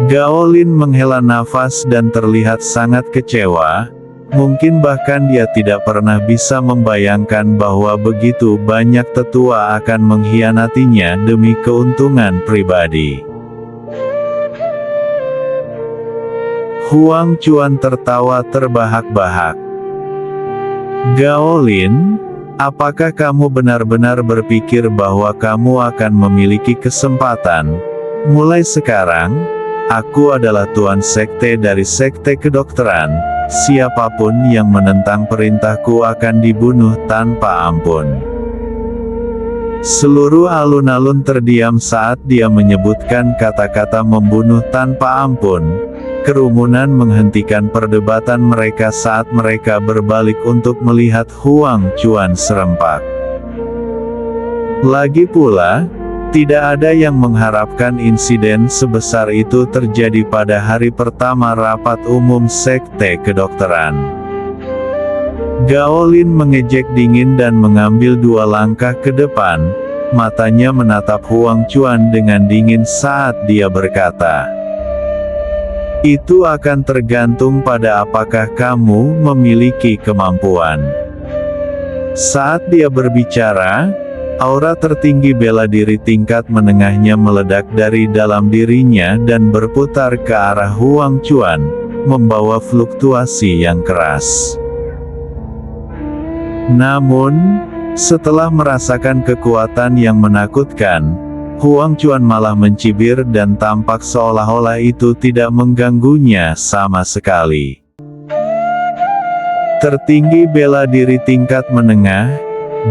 Gao Lin menghela nafas dan terlihat sangat kecewa. Mungkin bahkan dia tidak pernah bisa membayangkan bahwa begitu banyak tetua akan mengkhianatinya demi keuntungan pribadi. Huang Chuan tertawa terbahak-bahak. Gao Lin, apakah kamu benar-benar berpikir bahwa kamu akan memiliki kesempatan? Mulai sekarang, aku adalah tuan sekte dari sekte kedokteran. Siapapun yang menentang perintahku akan dibunuh tanpa ampun. Seluruh alun-alun terdiam saat dia menyebutkan kata-kata membunuh tanpa ampun. Kerumunan menghentikan perdebatan mereka saat mereka berbalik untuk melihat Huang Chuan serempak. Lagi pula, tidak ada yang mengharapkan insiden sebesar itu terjadi pada hari pertama rapat umum sekte kedokteran. Gao Lin mengejek dingin dan mengambil 2 langkah ke depan, matanya menatap Huang Chuan dengan dingin saat dia berkata, "Itu akan tergantung pada apakah kamu memiliki kemampuan." Saat dia berbicara, aura tertinggi bela diri tingkat menengahnya meledak dari dalam dirinya dan berputar ke arah Huang Chuan, membawa fluktuasi yang keras. Namun, setelah merasakan kekuatan yang menakutkan, Huang Chuan malah mencibir dan tampak seolah-olah itu tidak mengganggunya sama sekali. Tertinggi bela diri tingkat menengah,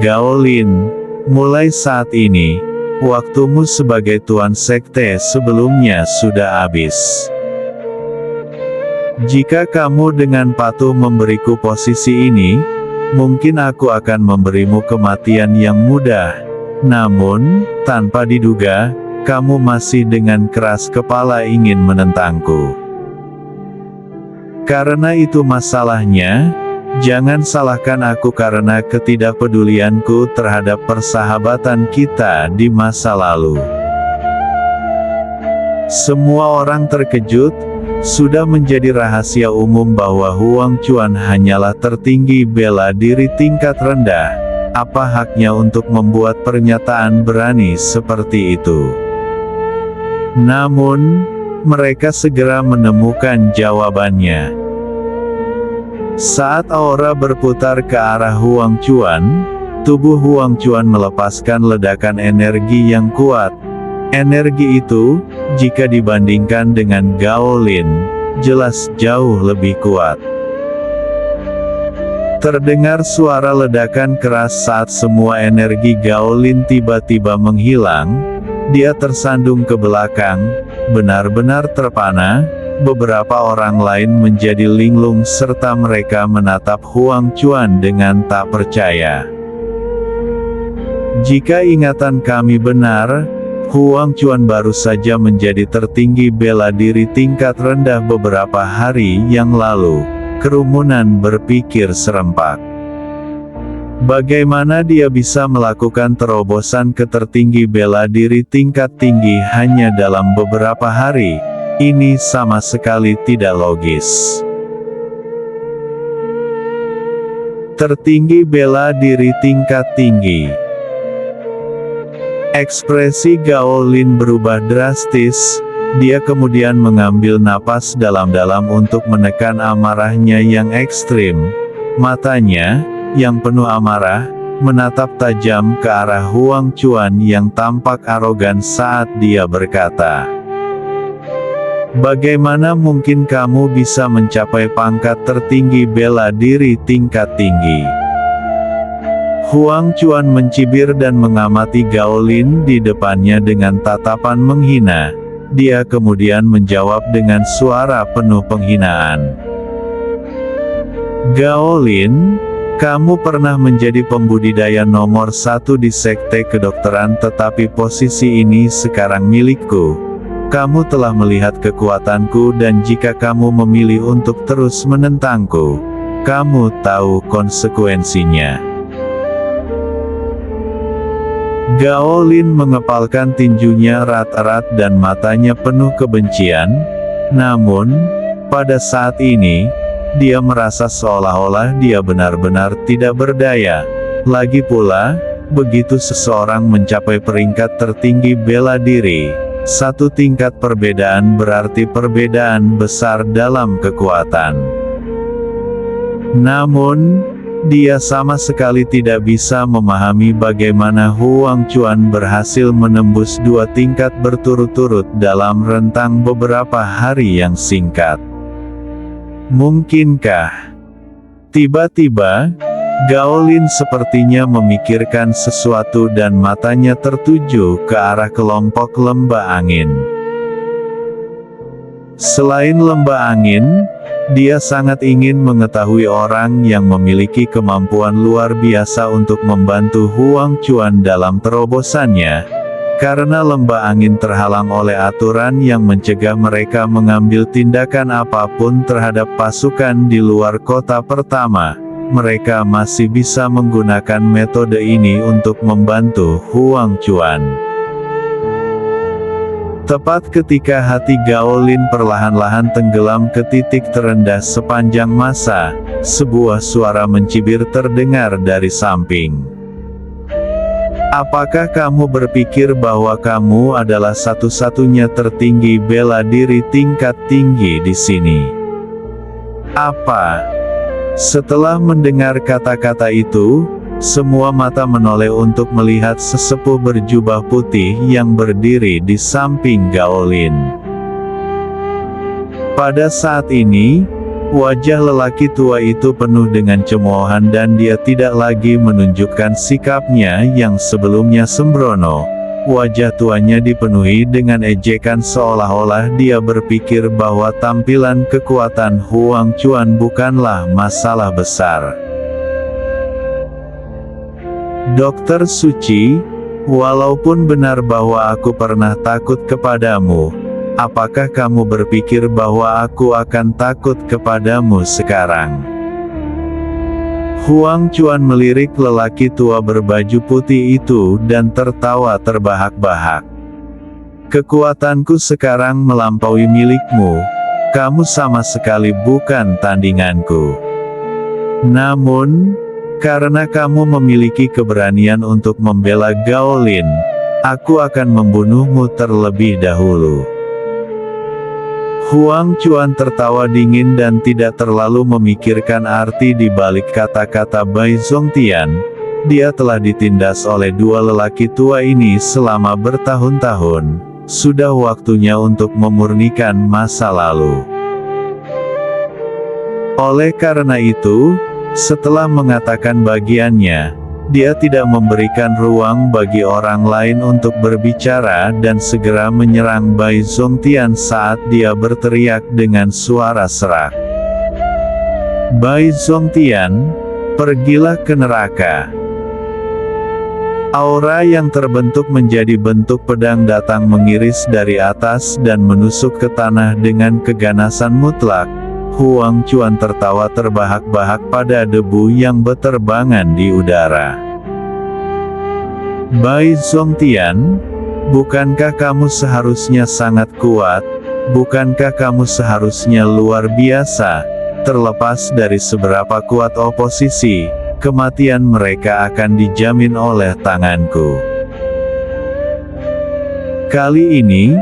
Gao Lin, mulai saat ini, waktumu sebagai tuan sekte sebelumnya sudah habis. Jika kamu dengan patuh memberiku posisi ini, mungkin aku akan memberimu kematian yang mudah. Namun, tanpa diduga, kamu masih dengan keras kepala ingin menentangku. Karena itu masalahnya, jangan salahkan aku karena ketidakpedulianku terhadap persahabatan kita di masa lalu. Semua orang terkejut, sudah menjadi rahasia umum bahwa Huang Chuan hanyalah tertinggi bela diri tingkat rendah. Apa haknya untuk membuat pernyataan berani seperti itu? Namun, mereka segera menemukan jawabannya. Saat aura berputar ke arah Huang Chuan, tubuh Huang Chuan melepaskan ledakan energi yang kuat. Energi itu, jika dibandingkan dengan Gao Lin, jelas jauh lebih kuat. Terdengar suara ledakan keras saat semua energi Gao Lin tiba-tiba menghilang. Dia tersandung ke belakang, benar-benar terpana. Beberapa orang lain menjadi linglung serta mereka menatap Huang Chuan dengan tak percaya. Jika ingatan kami benar, Huang Chuan baru saja menjadi tertinggi bela diri tingkat rendah beberapa hari yang lalu. Kerumunan berpikir serempak. Bagaimana dia bisa melakukan terobosan ke tertinggi bela diri tingkat tinggi hanya dalam beberapa hari? Ini sama sekali tidak logis. Tertinggi bela diri tingkat tinggi. Ekspresi Gao Lin berubah drastis. Dia kemudian mengambil napas dalam-dalam untuk menekan amarahnya yang ekstrim. Matanya, yang penuh amarah, menatap tajam ke arah Huang Chuan yang tampak arogan saat dia berkata, "Bagaimana mungkin kamu bisa mencapai pangkat tertinggi bela diri tingkat tinggi?" Huang Chuan mencibir dan mengamati Gao Lin di depannya dengan tatapan menghina. Dia kemudian menjawab dengan suara penuh penghinaan. "Gao Lin, kamu pernah menjadi pembudidaya nomor 1 di sekte kedokteran tetapi posisi ini sekarang milikku. Kamu telah melihat kekuatanku dan jika kamu memilih untuk terus menentangku, kamu tahu konsekuensinya." Gao Lin mengepalkan tinjunya erat-erat dan matanya penuh kebencian. Namun, pada saat ini, dia merasa seolah-olah dia benar-benar tidak berdaya. Lagi pula, begitu seseorang mencapai peringkat tertinggi bela diri, satu tingkat perbedaan berarti perbedaan besar dalam kekuatan. Namun, dia sama sekali tidak bisa memahami bagaimana Huang Chuan berhasil menembus 2 tingkat berturut-turut dalam rentang beberapa hari yang singkat. Mungkinkah? Tiba-tiba, Gao Lin sepertinya memikirkan sesuatu dan matanya tertuju ke arah kelompok lembah angin. Selain lembah angin, dia sangat ingin mengetahui orang yang memiliki kemampuan luar biasa untuk membantu Huang Chuan dalam terobosannya, karena lembah angin terhalang oleh aturan yang mencegah mereka mengambil tindakan apapun terhadap pasukan di luar kota pertama. Mereka masih bisa menggunakan metode ini untuk membantu Huang Chuan. Tepat ketika hati Gao Lin perlahan-lahan tenggelam ke titik terendah sepanjang masa, sebuah suara mencibir terdengar dari samping. Apakah kamu berpikir bahwa kamu adalah satu-satunya tertinggi bela diri tingkat tinggi di sini? Apa? Setelah mendengar kata-kata itu, semua mata menoleh untuk melihat sesepuh berjubah putih yang berdiri di samping Gao Lin. Pada saat ini, wajah lelaki tua itu penuh dengan cemoohan dan dia tidak lagi menunjukkan sikapnya yang sebelumnya sembrono. Wajah tuanya dipenuhi dengan ejekan seolah-olah dia berpikir bahwa tampilan kekuatan Huang Chuan bukanlah masalah besar. Dokter Suci, walaupun benar bahwa aku pernah takut kepadamu, apakah kamu berpikir bahwa aku akan takut kepadamu sekarang? Huang Chuan melirik lelaki tua berbaju putih itu dan tertawa terbahak-bahak. Kekuatanku sekarang melampaui milikmu, kamu sama sekali bukan tandinganku. Namun, karena kamu memiliki keberanian untuk membela Gao Lin, aku akan membunuhmu terlebih dahulu. Huang Chuan tertawa dingin dan tidak terlalu memikirkan arti di balik kata-kata Bai Zongtian. Dia telah ditindas oleh 2 lelaki tua ini selama bertahun-tahun. Sudah waktunya untuk memurnikan masa lalu. Oleh karena itu, setelah mengatakan bagiannya, dia tidak memberikan ruang bagi orang lain untuk berbicara dan segera menyerang Bai Zongtian saat dia berteriak dengan suara serak. Bai Zongtian, pergilah ke neraka. Aura yang terbentuk menjadi bentuk pedang datang mengiris dari atas dan menusuk ke tanah dengan keganasan mutlak. Huang Chuan tertawa terbahak-bahak pada debu yang beterbangan di udara. Bai Zongtian, bukankah kamu seharusnya sangat kuat? Bukankah kamu seharusnya luar biasa? Terlepas dari seberapa kuat oposisi, kematian mereka akan dijamin oleh tanganku. Kali ini,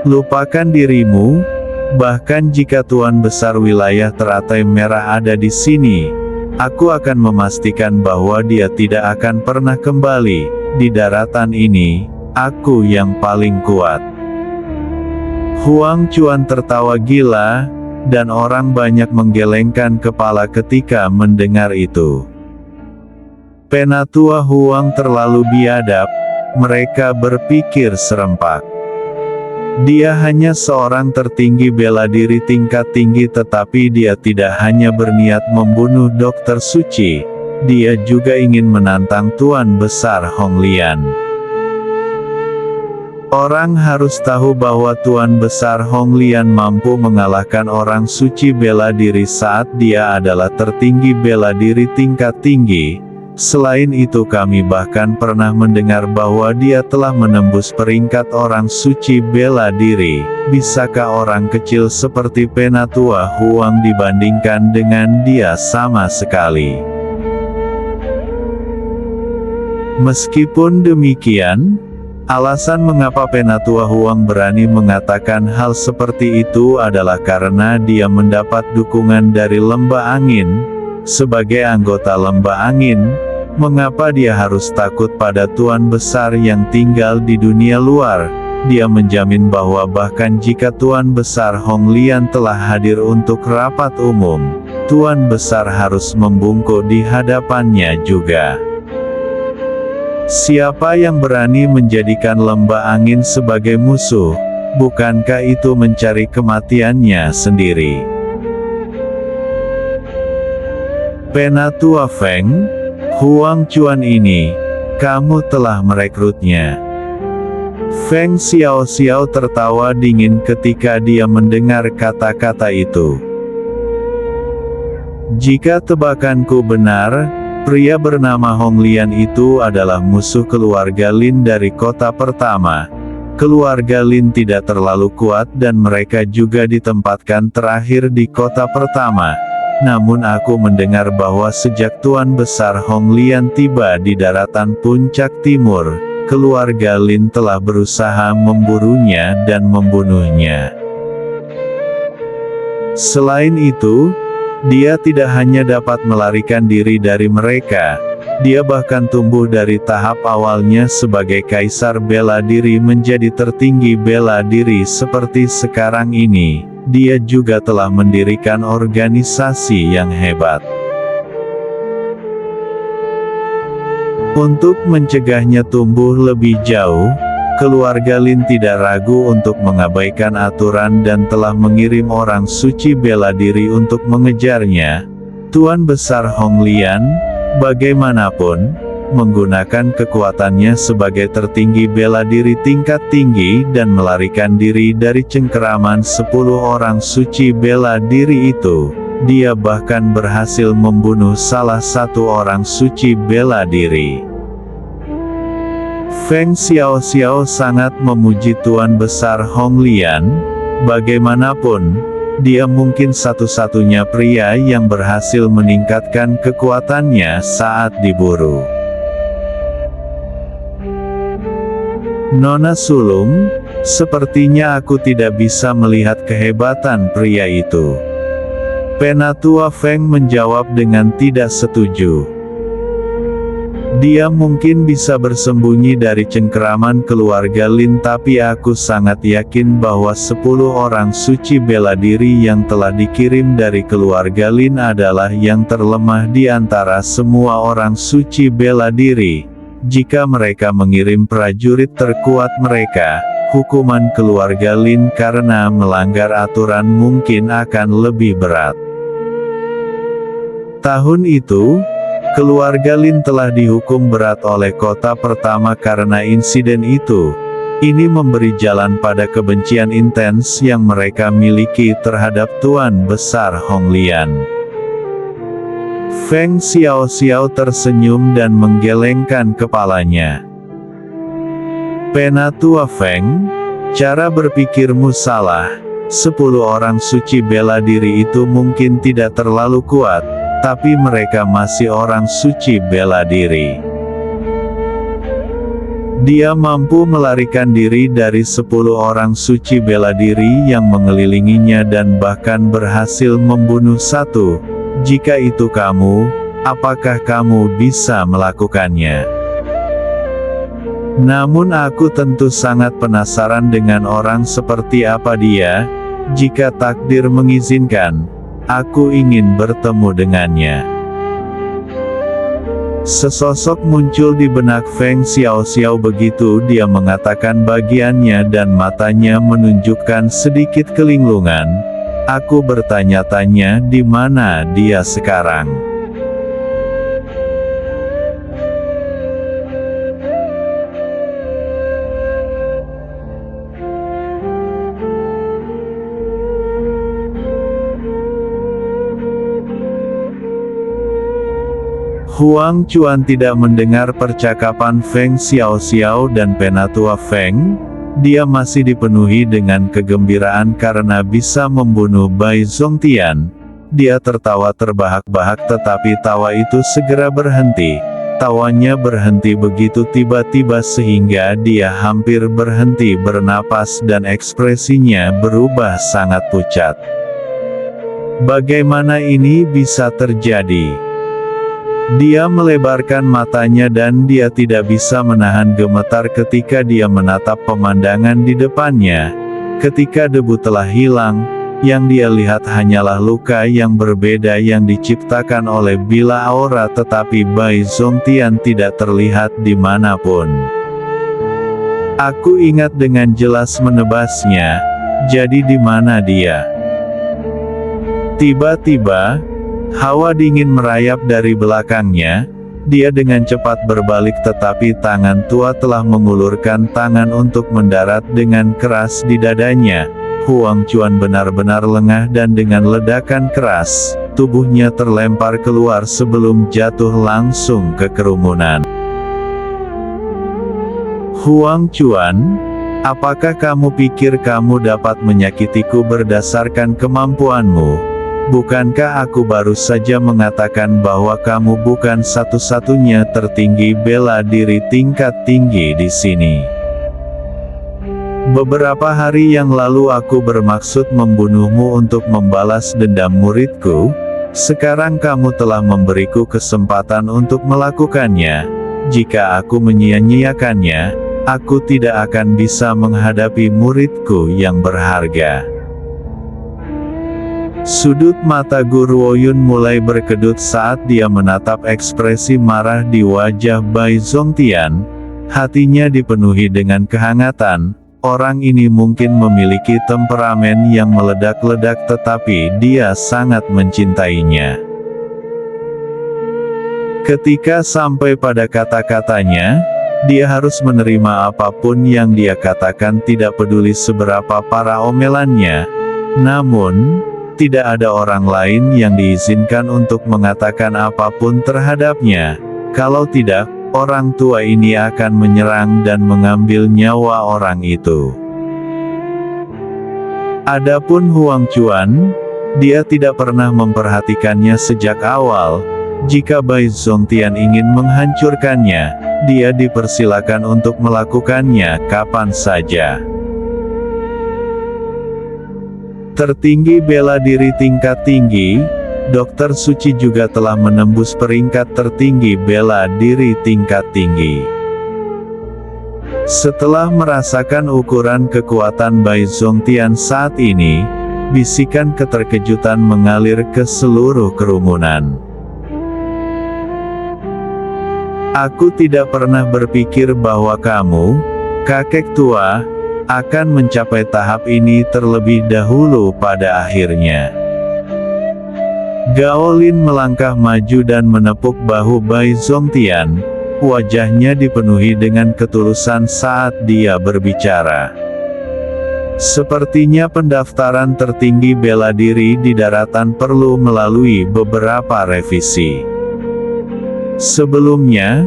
lupakan dirimu. Bahkan jika Tuan Besar wilayah teratai merah ada di sini, aku akan memastikan bahwa dia tidak akan pernah kembali. Di daratan ini, aku yang paling kuat. Huang Chuan tertawa gila, dan orang banyak menggelengkan kepala ketika mendengar itu. Penatua Huang terlalu biadab, mereka berpikir serempak. Dia hanya seorang tertinggi bela diri tingkat tinggi, tetapi dia tidak hanya berniat membunuh Dokter Suci, dia juga ingin menantang Tuan Besar Hong Lian. Orang harus tahu bahwa Tuan Besar Hong Lian mampu mengalahkan orang suci bela diri saat dia adalah tertinggi bela diri tingkat tinggi. Selain itu kami bahkan pernah mendengar bahwa dia telah menembus peringkat orang suci bela diri. Bisakah orang kecil seperti Penatua Huang dibandingkan dengan dia sama sekali? Meskipun demikian, alasan mengapa Penatua Huang berani mengatakan hal seperti itu adalah karena dia mendapat dukungan dari lembah angin. Sebagai anggota lembah angin, mengapa dia harus takut pada Tuan Besar yang tinggal di dunia luar? Dia menjamin bahwa bahkan jika Tuan Besar Hong Lian telah hadir untuk rapat umum, Tuan Besar harus membungkuk di hadapannya juga. Siapa yang berani menjadikan lembah angin sebagai musuh? Bukankah itu mencari kematiannya sendiri? Penatua Feng, Huang Chuan ini, kamu telah merekrutnya. Feng Xiao tertawa dingin ketika dia mendengar kata-kata itu. Jika tebakanku benar, pria bernama Hong Lian itu adalah musuh keluarga Lin dari kota pertama. Keluarga Lin tidak terlalu kuat dan mereka juga ditempatkan terakhir di kota pertama. Namun aku mendengar bahwa sejak Tuan Besar Hong Lian tiba di daratan puncak timur, keluarga Lin telah berusaha memburunya dan membunuhnya. Selain itu, dia tidak hanya dapat melarikan diri dari mereka, dia bahkan tumbuh dari tahap awalnya sebagai kaisar bela diri menjadi tertinggi bela diri seperti sekarang ini. Dia juga telah mendirikan organisasi yang hebat. Untuk mencegahnya tumbuh lebih jauh, keluarga Lin tidak ragu untuk mengabaikan aturan dan telah mengirim orang suci bela diri untuk mengejarnya. Tuan Besar Hong Lian, bagaimanapun, menggunakan kekuatannya sebagai tertinggi bela diri tingkat tinggi dan melarikan diri dari cengkeraman 10 orang suci bela diri itu. Dia bahkan berhasil membunuh salah satu orang suci bela diri. Feng Xiao sangat memuji Tuan Besar Hong Lian. Bagaimanapun, dia mungkin satu-satunya pria yang berhasil meningkatkan kekuatannya saat diburu. Nona sulung, sepertinya aku tidak bisa melihat kehebatan pria itu. Penatua Feng menjawab dengan tidak setuju. Dia mungkin bisa bersembunyi dari cengkeraman keluarga Lin, tapi aku sangat yakin bahwa 10 orang suci bela diri yang telah dikirim dari keluarga Lin adalah yang terlemah di antara semua orang suci bela diri. Jika mereka mengirim prajurit terkuat mereka, hukuman keluarga Lin karena melanggar aturan mungkin akan lebih berat. Tahun itu, keluarga Lin telah dihukum berat oleh kota pertama karena insiden itu. Ini memberi jalan pada kebencian intens yang mereka miliki terhadap Tuan Besar Hong Lian. Feng Xiao tersenyum dan menggelengkan kepalanya. Penatua Feng, cara berpikirmu salah. 10 orang suci bela diri itu mungkin tidak terlalu kuat, tapi mereka masih orang suci bela diri. Dia mampu melarikan diri dari 10 orang suci bela diri yang mengelilinginya dan bahkan berhasil membunuh satu. Jika itu kamu, apakah kamu bisa melakukannya? Namun aku tentu sangat penasaran dengan orang seperti apa dia. Jika takdir mengizinkan, aku ingin bertemu dengannya. Sesosok muncul di benak Feng Xiao begitu dia mengatakan bagiannya dan matanya menunjukkan sedikit kelinglungan. Aku bertanya-tanya di mana dia sekarang. Huang Chuan tidak mendengar percakapan Feng Xiaoxiao dan Penatua Feng. Dia masih dipenuhi dengan kegembiraan karena bisa membunuh Bai Zongtian. Dia tertawa terbahak-bahak, tetapi tawa itu segera berhenti. Tawanya berhenti begitu tiba-tiba sehingga dia hampir berhenti bernapas dan ekspresinya berubah sangat pucat. Bagaimana ini bisa terjadi? Dia melebarkan matanya dan dia tidak bisa menahan gemetar ketika dia menatap pemandangan di depannya. Ketika debu telah hilang, yang dia lihat hanyalah luka yang berbeda yang diciptakan oleh Bila Aura, tetapi Bai Zongtian tidak terlihat dimanapun. Aku ingat dengan jelas menebasnya, jadi di mana dia? Tiba-tiba, hawa dingin merayap dari belakangnya. Dia dengan cepat berbalik, tetapi tangan tua telah mengulurkan tangan untuk mendarat dengan keras di dadanya. Huang Chuan benar-benar lengah dan dengan ledakan keras, tubuhnya terlempar keluar sebelum jatuh langsung ke kerumunan. Huang Chuan, apakah kamu pikir kamu dapat menyakitiku berdasarkan kemampuanmu? Bukankah aku baru saja mengatakan bahwa kamu bukan satu-satunya tertinggi bela diri tingkat tinggi di sini? Beberapa hari yang lalu aku bermaksud membunuhmu untuk membalas dendam muridku. Sekarang kamu telah memberiku kesempatan untuk melakukannya. Jika aku menyia-nyiakannya, aku tidak akan bisa menghadapi muridku yang berharga. Sudut mata Guru Woyun mulai berkedut saat dia menatap ekspresi marah di wajah Bai Zongtian. Hatinya dipenuhi dengan kehangatan. Orang ini mungkin memiliki temperamen yang meledak-ledak, tetapi dia sangat mencintainya. Ketika sampai pada kata-katanya, dia harus menerima apapun yang dia katakan, tidak peduli seberapa parah omelannya. Namun, tidak ada orang lain yang diizinkan untuk mengatakan apapun terhadapnya. Kalau tidak, orang tua ini akan menyerang dan mengambil nyawa orang itu. Adapun Huang Chuan, dia tidak pernah memperhatikannya sejak awal. Jika Bai Zongtian ingin menghancurkannya, dia dipersilakan untuk melakukannya kapan saja. Tertinggi bela diri tingkat tinggi, Dr. Suci juga telah menembus peringkat tertinggi bela diri tingkat tinggi. Setelah merasakan ukuran kekuatan Bai Zongtian saat ini, bisikan keterkejutan mengalir ke seluruh kerumunan. Aku tidak pernah berpikir bahwa kamu, kakek tua, akan mencapai tahap ini terlebih dahulu pada akhirnya. Gao Lin melangkah maju dan menepuk bahu Bai Zongtian. Wajahnya dipenuhi dengan ketulusan saat dia berbicara. Sepertinya pendaftaran tertinggi bela diri di daratan perlu melalui beberapa revisi. Sebelumnya,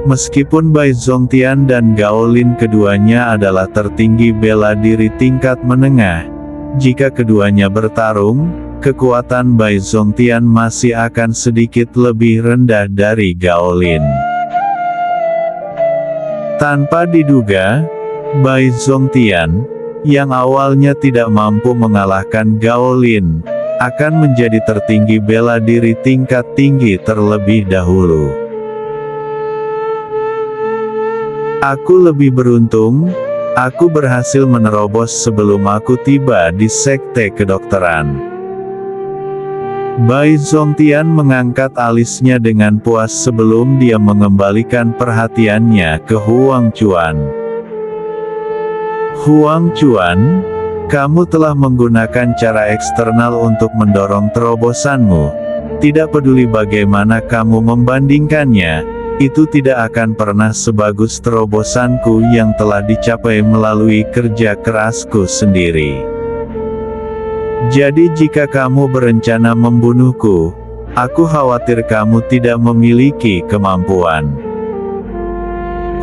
meskipun Bai Zongtian dan Gao Lin keduanya adalah tertinggi bela diri tingkat menengah, jika keduanya bertarung, kekuatan Bai Zongtian masih akan sedikit lebih rendah dari Gao Lin. Tanpa diduga, Bai Zongtian, yang awalnya tidak mampu mengalahkan Gao Lin, akan menjadi tertinggi bela diri tingkat tinggi terlebih dahulu. Aku lebih beruntung, aku berhasil menerobos sebelum aku tiba di sekte kedokteran. Bai Zongtian mengangkat alisnya dengan puas sebelum dia mengembalikan perhatiannya ke Huang Chuan. Huang Chuan, kamu telah menggunakan cara eksternal untuk mendorong terobosanmu. Tidak peduli bagaimana kamu membandingkannya, itu tidak akan pernah sebagus terobosanku yang telah dicapai melalui kerja kerasku sendiri. Jadi jika kamu berencana membunuhku, Aku khawatir kamu tidak memiliki kemampuan.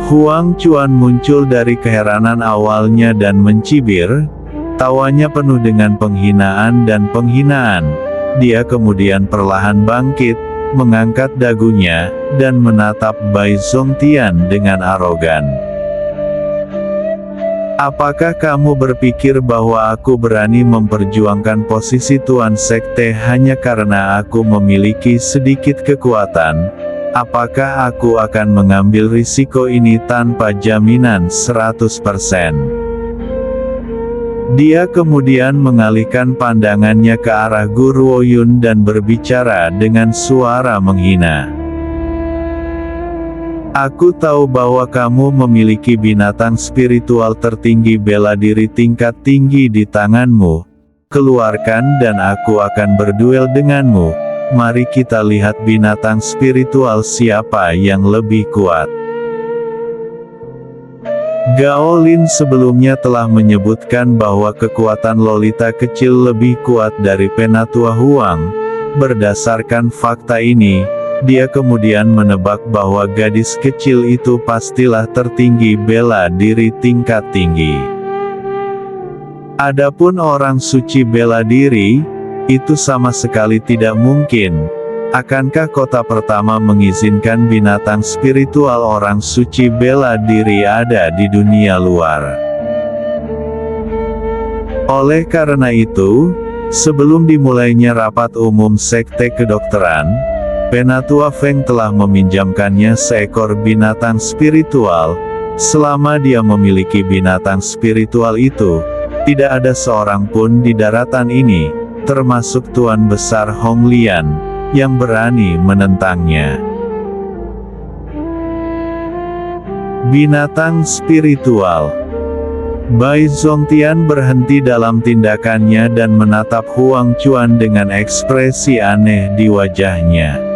Huang Chuan muncul dari keheranan awalnya dan mencibir. Tawanya penuh dengan penghinaan dan penghinaan. Dia kemudian perlahan bangkit, mengangkat dagunya, dan menatap Bai Zongtian dengan arogan. Apakah kamu berpikir bahwa aku berani memperjuangkan posisi Tuan Sekte hanya karena aku memiliki sedikit kekuatan? Apakah aku akan mengambil risiko ini tanpa jaminan 100%? Dia kemudian mengalihkan pandangannya ke arah Guru Oyun dan berbicara dengan suara menghina. Aku tahu bahwa kamu memiliki binatang spiritual tertinggi bela diri tingkat tinggi di tanganmu. Keluarkan dan aku akan berduel denganmu. Mari kita lihat binatang spiritual siapa yang lebih kuat. Gao Lin sebelumnya telah menyebutkan bahwa kekuatan Lolita kecil lebih kuat dari Penatua Huang. Berdasarkan fakta ini, dia kemudian menebak bahwa gadis kecil itu pastilah tertinggi bela diri tingkat tinggi. Adapun orang suci bela diri, itu sama sekali tidak mungkin. Akankah kota pertama mengizinkan binatang spiritual orang suci bela diri ada di dunia luar? Oleh karena itu, sebelum dimulainya rapat umum Sekte Kedokteran, Penatua Feng telah meminjamkannya seekor binatang spiritual. Selama dia memiliki binatang spiritual itu, tidak ada seorang pun di daratan ini, termasuk Tuan Besar Hong Lian, yang berani menentangnya. Binatang spiritual. Bai Zongtian berhenti dalam tindakannya dan menatap Huang Chuan dengan ekspresi aneh di wajahnya.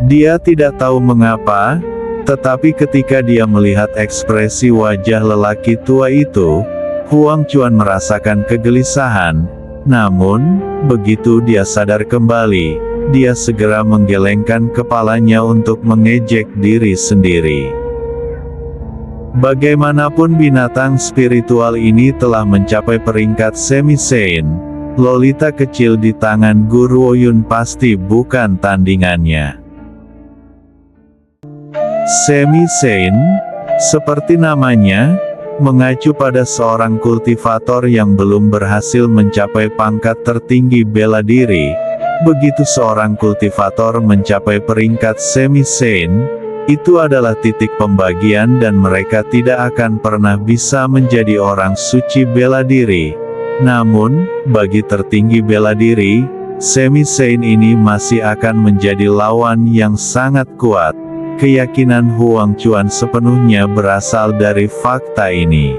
Dia tidak tahu mengapa, tetapi ketika dia melihat ekspresi wajah lelaki tua itu, Huang Chuan merasakan kegelisahan. Namun, begitu dia sadar kembali, dia segera menggelengkan kepalanya untuk mengejek diri sendiri. Bagaimanapun binatang spiritual ini telah mencapai peringkat semi-saint, Lolita kecil di tangan Guru Oyun pasti bukan tandingannya. Semi-saint, seperti namanya, mengacu pada seorang kultivator yang belum berhasil mencapai pangkat tertinggi bela diri. Begitu seorang kultivator mencapai peringkat semi-saint, itu adalah titik pembagian dan mereka tidak akan pernah bisa menjadi orang suci bela diri. Namun, bagi tertinggi bela diri, semi-saint ini masih akan menjadi lawan yang sangat kuat. Keyakinan Huang Chuan sepenuhnya berasal dari fakta ini.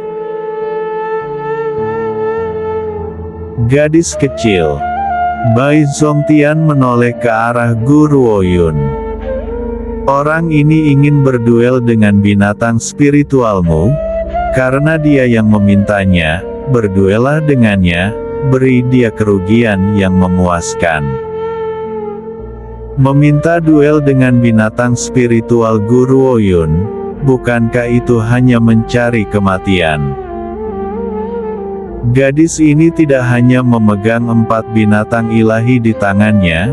Gadis kecil. Bai Zongtian menoleh ke arah Guru Oyun. Orang ini ingin berduel dengan binatang spiritualmu, karena dia yang memintanya. Berduellah dengannya, beri dia kerugian yang memuaskan. Meminta duel dengan binatang spiritual Guru Oyun, bukankah itu hanya mencari kematian? Gadis ini tidak hanya memegang 4 binatang ilahi di tangannya,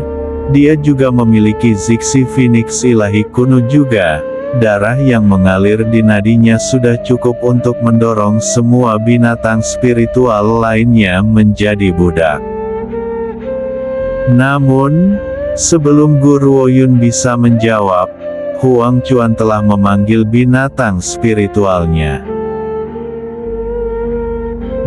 dia juga memiliki Zixi Phoenix ilahi kuno juga. Darah yang mengalir di nadinya sudah cukup untuk mendorong semua binatang spiritual lainnya menjadi budak. Namun, sebelum Guru Oyun bisa menjawab, Huang Chuan telah memanggil binatang spiritualnya.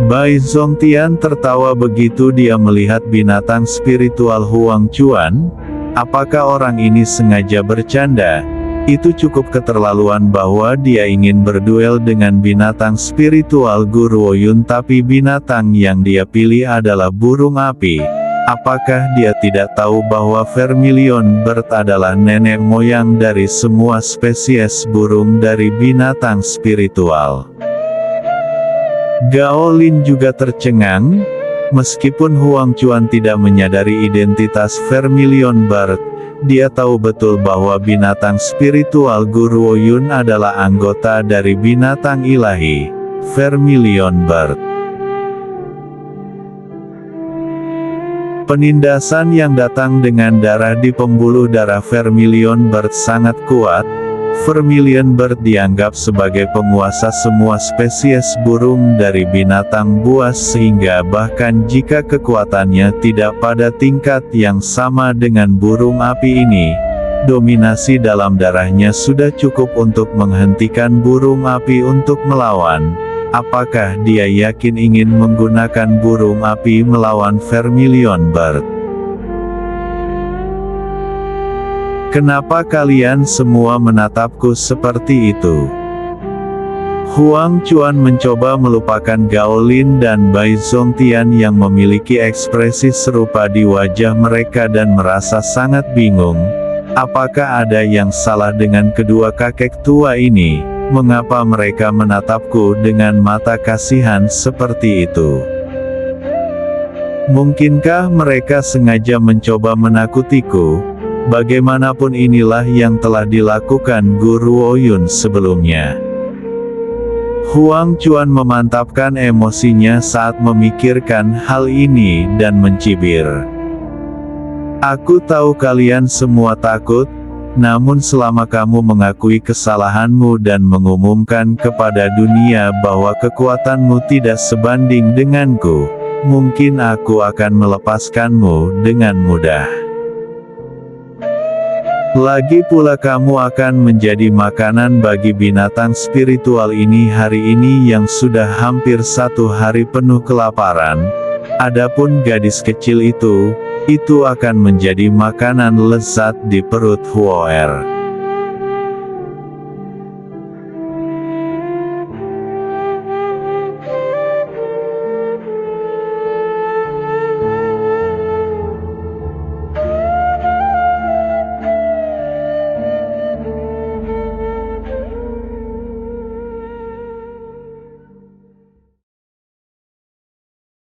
Bai Zongtian tertawa begitu dia melihat binatang spiritual Huang Chuan. Apakah orang ini sengaja bercanda? Itu cukup keterlaluan bahwa dia ingin berduel dengan binatang spiritual Guru Oyun tapi binatang yang dia pilih adalah burung api. Apakah dia tidak tahu bahwa Vermilion Bird adalah nenek moyang dari semua spesies burung dari binatang spiritual? Gao Lin juga tercengang. Meskipun Huang Chuan tidak menyadari identitas Vermilion Bird, dia tahu betul bahwa binatang spiritual Guru Ouyun adalah anggota dari binatang ilahi, Vermilion Bird. Penindasan yang datang dengan darah di pembuluh darah Vermilion Bird sangat kuat. Vermilion Bird dianggap sebagai penguasa semua spesies burung dari binatang buas sehingga bahkan jika kekuatannya tidak pada tingkat yang sama dengan burung api ini, dominasi dalam darahnya sudah cukup untuk menghentikan burung api untuk melawan. Apakah dia yakin ingin menggunakan burung api melawan Vermilion Bird? Kenapa kalian semua menatapku seperti itu? Huang Chuan mencoba melupakan Gao Lin dan Bai Zongtian yang memiliki ekspresi serupa di wajah mereka dan merasa sangat bingung. Apakah ada yang salah dengan kedua kakek tua ini? Mengapa mereka menatapku dengan mata kasihan seperti itu? Mungkinkah mereka sengaja mencoba menakutiku? Bagaimanapun inilah yang telah dilakukan Guru Ouyun sebelumnya. Huang Chuan memantapkan emosinya saat memikirkan hal ini dan mencibir. Aku tahu kalian semua takut, namun selama kamu mengakui kesalahanmu dan mengumumkan kepada dunia bahwa kekuatanmu tidak sebanding denganku, mungkin aku akan melepaskanmu dengan mudah. Lagi pula kamu akan menjadi makanan bagi binatang spiritual ini hari ini yang sudah hampir 1 hari penuh kelaparan. Adapun gadis kecil itu akan menjadi makanan lezat di perut Huoer.